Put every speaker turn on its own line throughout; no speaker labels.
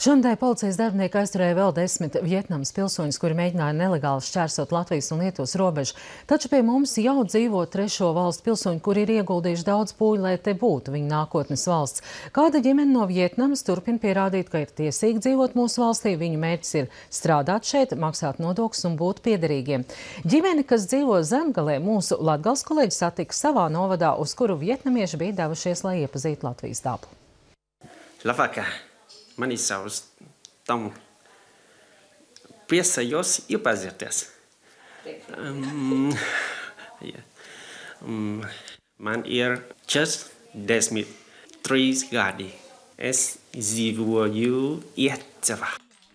Šonadēļ policijas darbinieki aizturēja vēl 10 Vietnamas pilsoņus, kuri mēģināja nelegāli šķērsot Latvijas un Lietuvas robežu. Taču pie mums jau dzīvo trešo valstu pilsoņi, kuri ir ieguldījuši daudz pūļu, lai te būtu viņa nākotnes valsts. Kāda ģimene no Vietnamas turpina pierādīt, ka ir tiesīgi dzīvot mūsu valstī, viņu mērķis ir strādāt šeit, maksāt nodokļus un būt piederīgiem. Ģimene, kas dzīvo Zemgalē, mūsu latgales kolēģi satika savā novadā, uz kuru vietnamieši bija devušies, lai iepazītu Latvijas dabu.
Mani sauc Tom. Priecājos iepazīties. Man ir 43 gadi. Es dzīvoju Iecavā.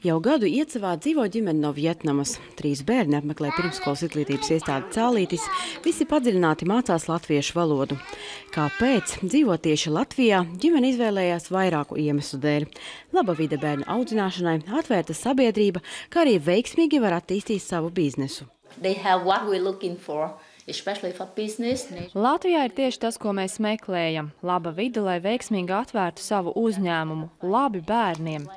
Jau gadu Iecavā dzīvo ģimene no Vietnamas. 3 bērni apmeklē pirmskolas izglītības iestādi Cālītis. Visi padziļināti mācās latviešu valodu. Kāpēc dzīvo tieši Latvijā, ģimene izvēlējās vairāku iemeslu dēļ. Laba vide bērnu audzināšanai, atvērta sabiedrība, kā arī veiksmīgi var attīstīt savu biznesu.
Latvijā ir tieši tas, ko mēs meklējam. Laba vide, lai veiksmīgi atvērtu savu uzņēmumu. Labi bērniem.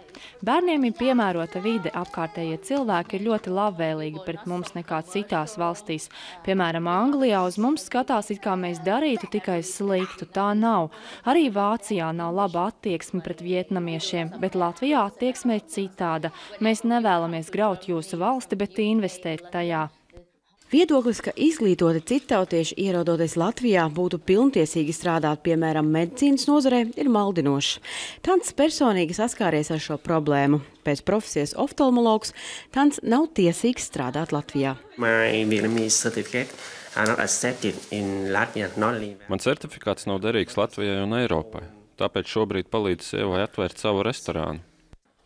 Bērniem ir piemērota vide, apkārtējie cilvēki ir ļoti labvēlīgi pret mums nekā citās valstīs. Piemēram, Anglijā uz mums skatās, it kā mēs darītu tikai sliktu. Tā nav. Arī Vācijā nav laba attieksme pret vietnamiešiem, bet Latvijā attieksme ir citāda. Mēs nevēlamies graut jūsu valsti, bet investēt tajā.
Viedoklis, ka izglītoti citautieši ierodoties Latvijā būtu pilntiesīgi strādāt, piemēram, medicīnas nozarē, ir maldinošs. Tants personīgi saskāries ar šo problēmu. Pēc profesijas oftalmologs Tants nav tiesīgs strādāt Latvijā.
Man certifikāts nav derīgs Latvijai un Eiropai, tāpēc šobrīd palīdzu sievai atvērt savu restorānu.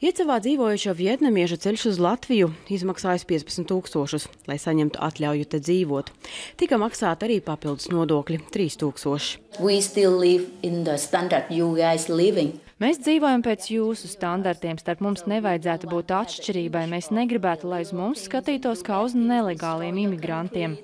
Iecavā dzīvojušo vietnamiešu ceļš uz Latviju izmaksājas 15 000, lai saņemtu atļauju te dzīvot. Tika maksāti arī papildus nodokļi – 3 000.
Mēs dzīvojam pēc jūsu standartiem, starp mums nevajadzētu būt atšķirībai. Mēs negribētu, lai uz mums skatītos kā uz nelegāliem imigrantiem.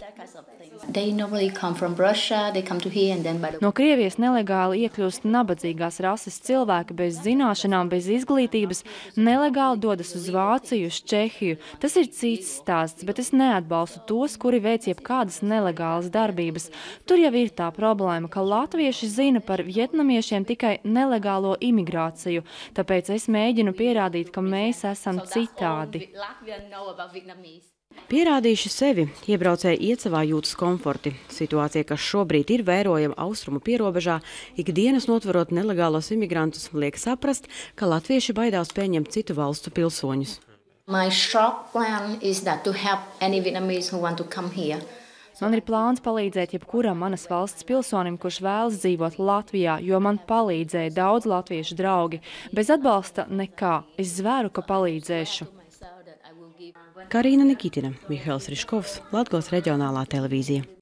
No Krievijas nelegāli iekļūst nabadzīgās rases cilvēki bez zināšanām, bez izglītības, nelegāli dodas uz Vāciju, uz Čehiju. Tas ir cits stāsts, bet es neatbalstu tos, kuri veic jebkādas nelegālas darbības. Tur jau ir tā problēma, ka latvieši zina par vietnamiešiem tikai nelegālo imigrāciju, tāpēc es mēģinu pierādīt, ka mēs esam citādi.
Pierādījuši sevi, iebraucēji Iecavā jūtas komforti. Situācija, kas šobrīd ir vērojama austrumu pierobežā, ikdienas notverot nelegālos imigrantus, liek saprast, ka latvieši baidās pieņemt citu valstu pilsoņus.
Man ir plāns palīdzēt jebkuram manas valsts pilsonim, kurš vēlas dzīvot Latvijā, jo man palīdzēja daudz latviešu draugi. Bez atbalsta nekā. Es zvēru, ka palīdzēšu.
Karina Nikitina, Mihails Riškovs, Latgales reģionālā televīzija.